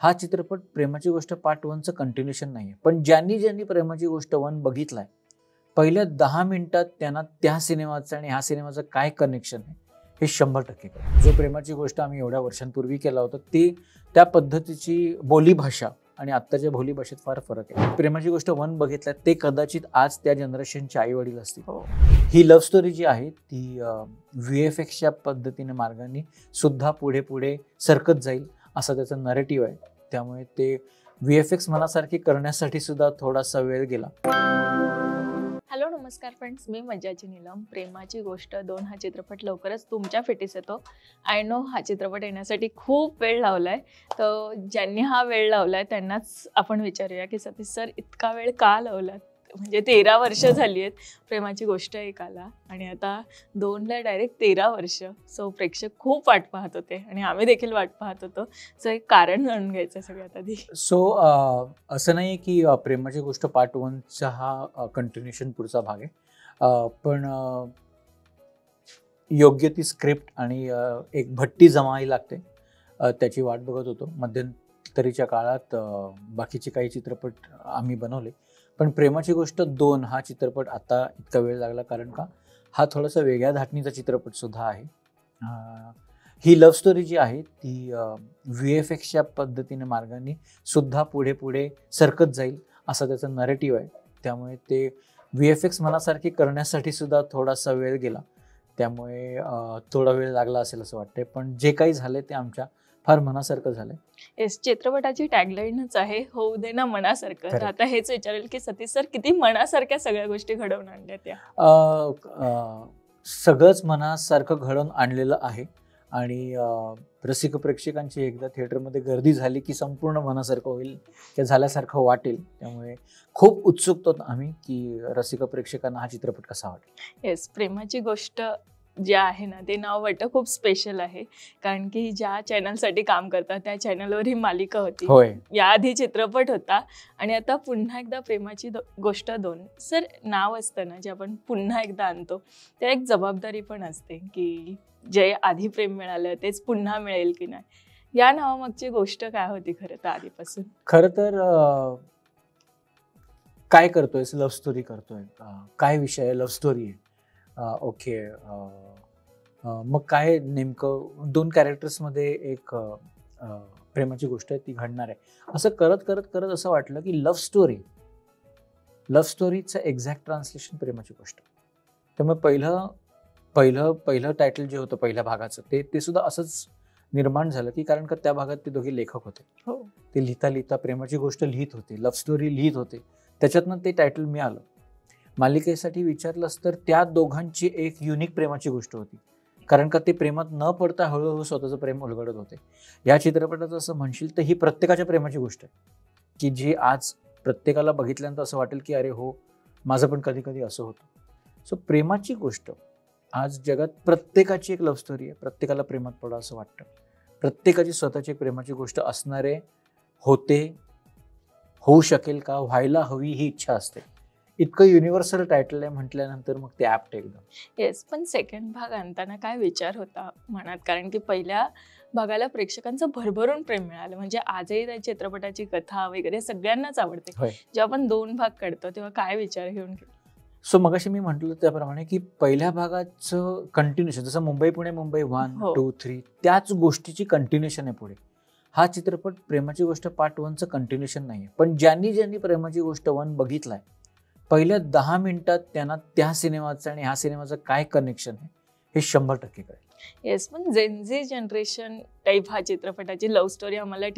हा चित्रपट प्रेमाची गोष्ट पार्ट 1चं कंटिन्यूशन नाहीये, पण ज्यांनी प्रेमाची गोष्ट 1 बघितलाय, पहिल्या 10 मिनिटात त्यांना त्या सिनेमाचं आणि ह्या सिनेमाचं काय कनेक्शन आहे हे 100% कळेल. जो प्रेमाची गोष्ट आम्ही एवढ्या वर्षांपूर्वी केला होता त्या पद्धतीची बोलीभाषा आणि आत्ताच्या बोलीभाषेत फार फरक आहे. प्रेमाची गोष्ट 1 बघितल्यात ते कदाचित आज त्या जनरेशनचे आई वडील असतील. ही लव्ह स्टोरी जी आहे ती VFXच्या पद्धतीने मार्गाने सुद्धा पुढे पुढे सरकत जाईल असा त्याचा नरेटिव्ह आहे. त्यामुळे ते VFX मनासारखे करण्यासाठी सुद्धा थोडासा वेळ गेला. हॅलो नमस्कार फ्रेंड्स, मी मज्जाची नीलम. प्रेमाची गोष्ट 2 हा चित्रपट लवकरच तुमच्या फिटीस येतो. आय नो हा चित्रपट येण्यासाठी खूप वेळ लावलाय, तर ज्यांनी हा वेळ लावलाय त्यांनाच आपण विचारूया की सतीश सर इतका वेळ का लावलात? म्हणजे 13 वर्ष झाली आहेत प्रेमाची गोष्ट एकाला आणि आता 2ला डायरेक्ट 13 वर्ष. सो प्रेक्षक खूप वाट पाहत होते आणि आम्ही देखील वाट पाहत होतो. सो एक कारण जाणून घ्यायचं सगळ्यात आधी. सो असं नाही की प्रेमाची गोष्ट पार्ट 1चा हा कंटिन्यूशन पुढचा भाग आहे, पण योग्य ती स्क्रिप्ट आणि एक भट्टी जमावी लागते, त्याची वाट बघत होतो. मध्यंतरीच्या काळात बाकीचे काही चित्रपट आम्ही बनवले, पण प्रेमाची गोष्ट 2 हा चित्रपट आता इतका वेळ लागला कारण का हा थोडासा वेगळ्या धाटणीचा चित्रपट सुद्धा आहे. ही लव्ह स्टोरी जी आहे ती VFXच्या पद्धतीने मार्गाने सुद्धा पुढे पुढे सरकत जाईल असा त्याचा नरेटिव्ह आहे. त्यामुळे ते VFX मनासारखे करण्यासाठी सुद्धा थोडासा वेळ गेला. त्यामुळे थोडा वेळ लागला असेल असं वाटतंय, पण जे काही झाले ते आमच्या फार मनासारखं झालंय. येस, चित्रपटाची टॅगलाईनच आहे होऊ दे ना मनासारखं. आता हेच विचारेल की सतीश सर किती मनासारख्या सगळ्या गोष्टी घडवून आणल्या त्या? सगळंच मनासारखं घडवून आणलेलं आहे आणि रसिक प्रेक्षकांची एकदा थिएटरमध्ये गर्दी झाली की संपूर्ण मनासारखं होईल किंवा झाल्यासारखं वाटेल. त्यामुळे खूप उत्सुक होतो आम्ही की रसिक प्रेक्षकांना हा चित्रपट कसा वाटेल. येस, प्रेमाची गोष्ट जे आहे ना ते नाव वाटतं खूप स्पेशल आहे, कारण की ज्या चॅनलसाठी काम करतात त्या चॅनलवर ही मालिका होती. होय, याआधी चित्रपट होता आणि आता पुन्हा एकदा प्रेमाची गोष्ट 2. सर, नाव असतं ना जे आपण पुन्हा एकदा आणतो त्या एक जबाबदारी पण असते की जे आधी प्रेम मिळालं तेच पुन्हा मिळेल की नाही. या नावामागची गोष्ट काय होती खरं तर आधीपासून? खरं तर काय करतोय, लव्ह स्टोरी करतोय, काय विषय आहे, लव्ह स्टोरी आहे, ओके. मग काय नेमकं 2 कॅरेक्टर्समध्ये एक प्रेमाची गोष्ट आहे ती घडणार आहे असं करत करत करत असं वाटलं की लव्ह स्टोरीचं एक्झॅक्ट ट्रान्सलेशन प्रेमाची गोष्ट. त्यामुळे पहिलं टायटल जे होतं पहिल्या भागाचं ते सुद्धा असंच निर्माण झालं की कारण का त्या भागात ते दोघे लेखक होते. ते लिहिता प्रेमाची गोष्ट लिहित होते, लव्ह स्टोरी लिहित होते, त्याच्यातनं ते टायटल मिळालं. मालिकेसाठी विचारलंच तर त्या दोघांची एक युनिक प्रेमाची गोष्ट होती, कारण का ते प्रेमात न पडता हळूहळू स्वतःचं प्रेम उलगडत होते. या चित्रपटाचं असं म्हणशील तर ही प्रत्येकाच्या प्रेमाची गोष्ट आहे की जी आज प्रत्येकाला बघितल्यानंतर असं वाटेल की अरे हो, माझं पण कधी कधी असं होतं. सो प्रेमाची गोष्ट आज जगात प्रत्येकाची एक लव्ह स्टोरी आहे. प्रत्येकाला प्रेमात पडा असं वाटतं. प्रत्येकाची स्वतःची एक प्रेमाची गोष्ट असणारे होते, होऊ शकेल का, व्हायला हवी ही इच्छा असते. इतकं युनिव्हर्सल टायटल आहे म्हटल्यानंतर मग ते ॲप्ट एकदम. येस, पण सेकंड भाग आणताना काय विचार होता मनात? कारण की पहिल्या भागाला प्रेक्षकांचं भरभरून प्रेम मिळालं, म्हणजे आजही त्या चित्रपटाची कथा वगैरे सगळ्यांनाच आवडते. जेव्हा आपण 2 भाग काढतो तेव्हा काय विचार घेऊन? सो मगाशी मी म्हटलं त्याप्रमाणे की पहिल्या भागाचं कंटिन्युएशन, जसं मुंबई पुणे मुंबई 1, 2, 3 त्याच गोष्टीची कंटिन्युएशन आहे पुढे. हा चित्रपट प्रेमाची गोष्ट पार्ट 1चं कंटिन्युएशन नाहीये, पण ज्यांनी प्रेमाची गोष्ट 1 बघितलाय, पहिल्या 10 मिनिटात त्यांना त्या सिनेमाचं आणि ह्या सिनेमाचं काय कनेक्शन आहे हे 100% कळेल. येस, पण जेनझी जनरेशन टाईप हा चित्रपटाची लव्ह स्टोरी आम्हाला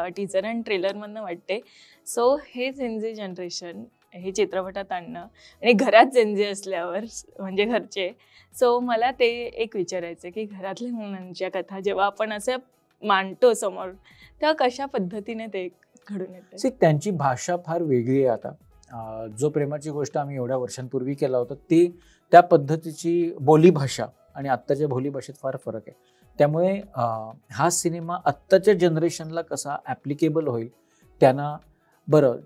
टीजर आणि ट्रेलरमधनं वाटते. सो हे जेनझी जनरेशन हे चित्रपटात आणणं आणि घरात जेनझी असल्यावर म्हणजे घरचे, सो मला ते एक विचारायचं की घरातल्या मुलांच्या कथा जेव्हा आपण असं मांडतो समोर तेव्हा कशा पद्धतीने ते घडून येते? त्यांची भाषा फार वेगळी आहे आता. जो प्रेमाची गोष्ट आम्ही एवढ्या वर्षांपूर्वी केला होता त्या पद्धतीची बोलीभाषा आणि आत्ताच्या बोलीभाषेत फार फरक आहे. त्यामुळे हा सिनेमा आत्ताच्या जनरेशनला कसा ॲप्लिकेबल होईल त्यांना. बरं,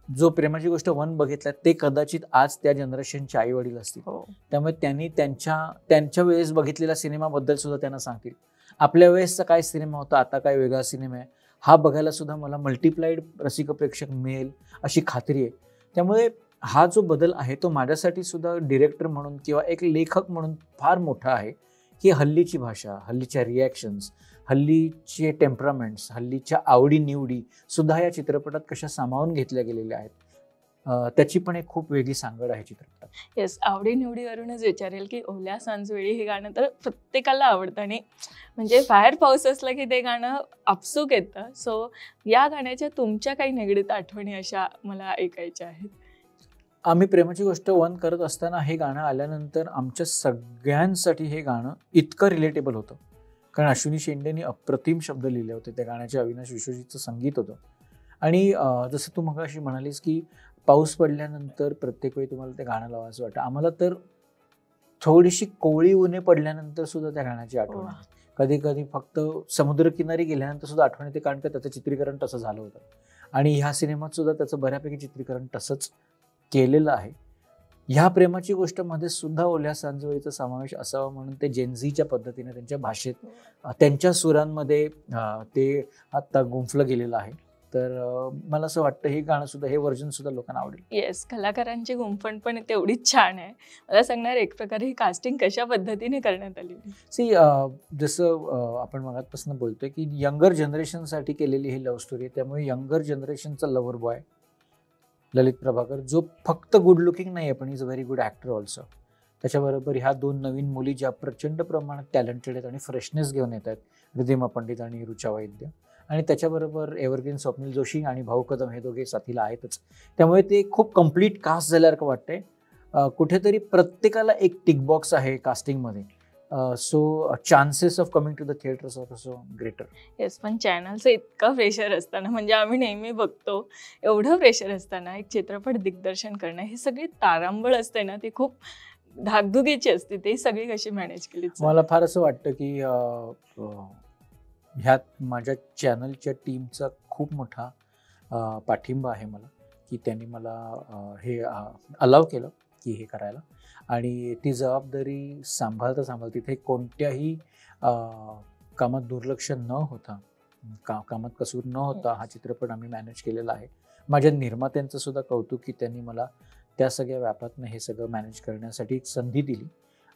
जो प्रेमाची गोष्ट 1 बघितला ते कदाचित आज त्या जनरेशनचे आई वडील असतील. त्यामुळे त्यांनी त्यांच्या वेळेस बघितलेल्या सिनेमाबद्दल सुद्धा त्यांना सांगतील. आपल्या वेळेसचा काय सिनेमा होता, आता काय वेगळा सिनेमा आहे, हा बघायला सुद्धा मला मल्टिप्लाइड रसिक प्रेक्षक मिळेल अशी खात्री आहे. त्यामुळे हा जो बदल आहे तो माझ्यासाठी सुद्धा डिरेक्टर म्हणून किंवा एक लेखक म्हणून फार मोठा आहे की हल्लीची भाषा, हल्लीच्या रिॲक्शन्स, हल्लीचे टेम्परामेंट्स, हल्लीच्या आवडीनिवडी सुद्धा या चित्रपटात कशा सामावून घेतल्या गेलेल्या आहेत. त्याची पण एक खूप वेगळी सांगड आहे चित्रपटात. येस, आवडीनिवडीवरूनच विचारेल की ओल्या सांजवेळी हे गाणं तर प्रत्येकाला आवडतं आणि म्हणजे बाहेर पाऊस असला की ते गाणं आपसूक येतं. सो या गाण्याच्या तुमच्या काही निगडीत आठवणी अशा मला ऐकायच्या आहेत. आम्ही प्रेमाची गोष्ट 1 करत असताना हे गाणं आल्यानंतर आमच्या सगळ्यांसाठी हे गाणं इतकं रिलेटेबल होतं, कारण अश्विनी शेंडेंनी अप्रतिम शब्द लिहिले होते त्या गाण्याचे. अविनाश विश्वजीतचं संगीत होतं. आणि जसं तू मगाशी म्हणालीस की पाऊस पडल्यानंतर प्रत्येक वेळी तुम्हाला ते गाणं लावायचं वाटतं, आम्हाला तर थोडीशी कोवळी उन्हे पडल्यानंतर सुद्धा त्या गाण्याची आठवण आहे. कधी कधी फक्त समुद्रकिनारी गेल्यानंतर सुद्धा आठवण येते, कारण का त्याचं चित्रीकरण तसं झालं होतं. आणि ह्या सिनेमात सुद्धा त्याचं बऱ्यापैकी चित्रीकरण तसंच केलेलं आहे. ह्या प्रेमाची गोष्टमध्ये सुद्धा ओल्या सांजवेळीचा समावेश असावा म्हणून ते जेनझीच्या पद्धतीने त्यांच्या भाषेत त्यांच्या सुरांमध्ये ते आता गुंफलं गेलेलं आहे. तर मला असं वाटतं हे गाणं सुद्धा, हे व्हर्जन सुद्धा लोकांना आवडेल. येस, कलाकारांची गुंफण पण तेवढीच छान आहे. मला सांगणार एक प्रकारे ही कास्टिंग कशा पद्धतीने करण्यात आली? जसं आपण मगापासून बोलतोय की यंगर जनरेशनसाठी केलेली ही लव्ह स्टोरी आहे. त्यामुळे यंगर जनरेशनचा लव्हर बॉय ललित प्रभाकर, जो फक्त गुड लुकिंग नाही आहे पण is a very good actor also. त्याच्याबरोबर ह्या 2 नवीन मुली ज्या प्रचंड प्रमाणात टॅलेंटेड आहेत आणि फ्रेशनेस घेऊन येत आहेत, रिधिमा पंडित आणि ऋचा वैद्य. आणि त्याच्याबरोबर एव्हरग्रीन स्वप्नील जोशी आणि भाऊ कदम हे दोघे साथीला आहेतच. त्यामुळे ते खूप कम्प्लीट कास्ट झाल्यासारखं वाटतंय. कुठेतरी प्रत्येकाला एक टिक बॉक्स आहे कास्टिंगमध्ये. So chances of coming to the theatres are also greater. Yes, पण चॅनलचं इतकं प्रेशर असताना, म्हणजे आम्ही नेहमी बघतो एवढं प्रेशर असताना एक चित्रपट दिग्दर्शन करणं, ही सगळी तारांबळ असते ना, ती खूप धाकधुकीची असते. ते सगळी कशी मॅनेज केली? मला फार असं वाटतं की ह्यात माझ्या चॅनलच्या टीमचा खूप मोठा पाठिंबा आहे मला, की त्यांनी मला हे अलाव केलं की हे करायला. आणि ती जबाबदारी सांभाळता तिथे कोणत्याही कामात दुर्लक्ष न होता, कामात कसूर न होता हा चित्रपट आम्ही मॅनेज केलेला आहे. माझ्या निर्मात्यांचं सुद्धा कौतुक की त्यांनी मला त्या सगळ्या व्यापातनं हे सगळं मॅनेज करण्यासाठी एक संधी दिली.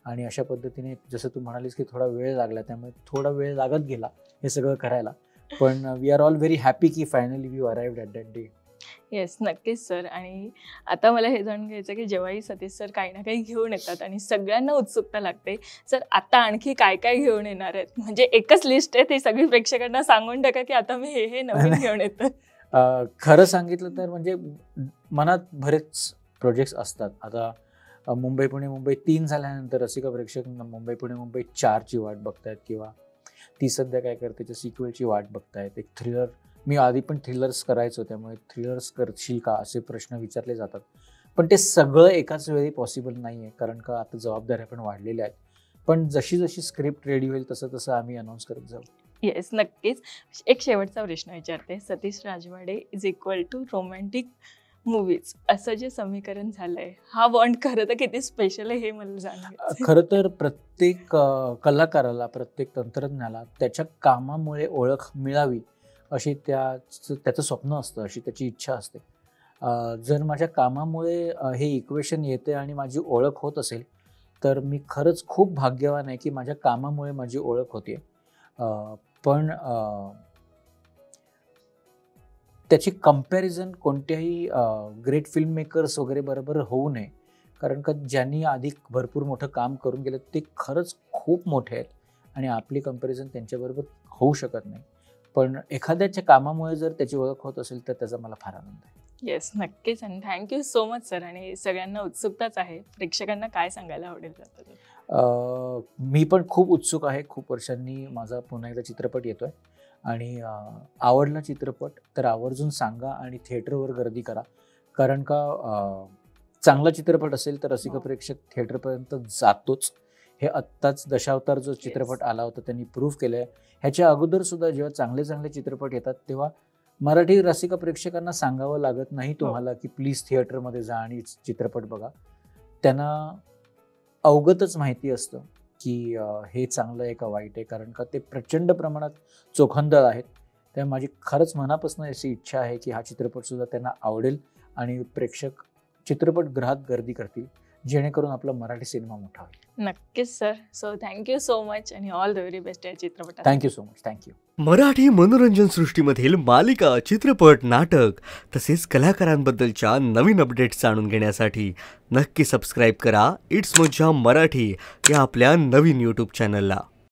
आणि अशा पद्धतीने जसं तू म्हणालीस की थोडा वेळ लागला, त्यामुळे थोडा वेळ लागत गेला हे सगळं करायला. पण we are all very happy की finally we arrived at that day. Yes, नक्कीच सर. आणि आता मला हे जाणून घ्यायचं की जेव्हाही सतीश सर काही ना काही घेऊन येतात आणि सगळ्यांना उत्सुकता लागते, सर आता आणखी काय काय घेऊन येणार आहेत? म्हणजे एकच लिस्ट आहे, ती सगळी प्रेक्षकांना सांगून टाका की आता मी हे नवीन घेऊन येतो. खरं सांगितलं तर म्हणजे मनात बरेच प्रोजेक्ट्स असतात. आता मुंबई पुणे मुंबई 3 झाल्यानंतर रसिक प्रेक्षक मुंबई पुणे मुंबई 4ची वाट बघतायत, किंवा ती सध्या काय करते त्याच्या सिक्वेलची वाट बघतायत. एक थ्रिलर, मी आधी पण थ्रिलर्स करायचो, त्यामुळे थ्रिलर्स करशील का असे प्रश्न विचारले जातात. पण ते सगळं एकाच वेळी पॉसिबल नाही आहे, कारण का आता जबाबदाऱ्या पण वाढलेल्या आहेत. पण जशी जशी स्क्रिप्ट रेडी होईल तसं तसं आम्ही अनाऊन्स करत जाऊ. येस, नक्कीच. एक शेवटचा प्रश्न विचारते. Satish Rajwade is equal to romantic movies असं जे समीकरण झालंय, हा बॉन्ड खरं तर किती स्पेशल आहे हे मला जाणवायचं. खरं तर प्रत्येक कलाकाराला, प्रत्येक तंत्रज्ञाला त्याच्या कामामुळे ओळख मिळावी अशी त्याचं स्वप्न असतं, अशी त्याची इच्छा असते. जर माझ्या कामामुळे हे इक्वेशन येते आणि माझी ओळख होत असेल तर मी खरंच खूप भाग्यवान आहे की माझ्या कामामुळे माझी ओळख होते. पण त्याची कंपॅरिझन कोणत्याही ग्रेट फिल्म मेकर्स वगैरे बरोबर होऊ नये, कारण का ज्यांनी आधी भरपूर मोठं काम करून गेलं ते खरंच खूप मोठे आहेत आणि आपली कंपॅरिझन त्यांच्याबरोबर होऊ शकत नाही. पण एखाद्याच्या कामामुळे जर त्याची ओळख होत असेल तर त्याचा मला फार आनंद आहे. येस, नक्कीच. आणि थँक्यू सो मच सर. आणि सगळ्यांना उत्सुकताच आहे, प्रेक्षकांना काय सांगायला आवडेल? मी पण खूप उत्सुक आहे. खूप वर्षांनी माझा पुन्हा एकदा चित्रपट येतोय आणि आवडला चित्रपट तर आवर्जून सांगा आणि थिएटरवर गर्दी करा, कारण का चांगला चित्रपट असेल तर रसिक प्रेक्षक थिएटरपर्यंत जातोच. हे आत्ताच दशावतार जो चित्रपट आला होता त्यांनी प्रूव्ह केलं आहे. ह्याच्या अगोदर सुद्धा जेव्हा चांगले चांगले चित्रपट येतात तेव्हा मराठी रसिक प्रेक्षकांना सांगावं लागत नाही तुम्हाला की प्लीज थिएटरमध्ये जा आणि चित्रपट बघा. त्यांना अवगतच माहिती असतं की हे चांगलं आहे का वाईट आहे, कारण का ते प्रचंड प्रमाणात चोखंदळ आहेत. त्यामुळे माझी खरंच मनापासून अशी इच्छा आहे की हा चित्रपट सुद्धा त्यांना आवडेल आणि प्रेक्षक चित्रपटगृहात गर्दी करतील, जेणेकरून आपला मराठी सिनेमा मोठा होईल. नक्कीच sir. So thank you so much आणि ऑल द व्हेरी बेस्ट या चित्रपटात. Thank you so much. Thank you. Marathi मनोरंजन सृष्टीमधील मालिका, चित्रपट, नाटक तसेच कलाकारांबद्दलच्या नवीन अपडेट्स जाणून घेण्यासाठी नक्की सबस्क्राईब करा इट्स मज्जा मराठी या आपल्या नवीन यूट्यूब चॅनलला.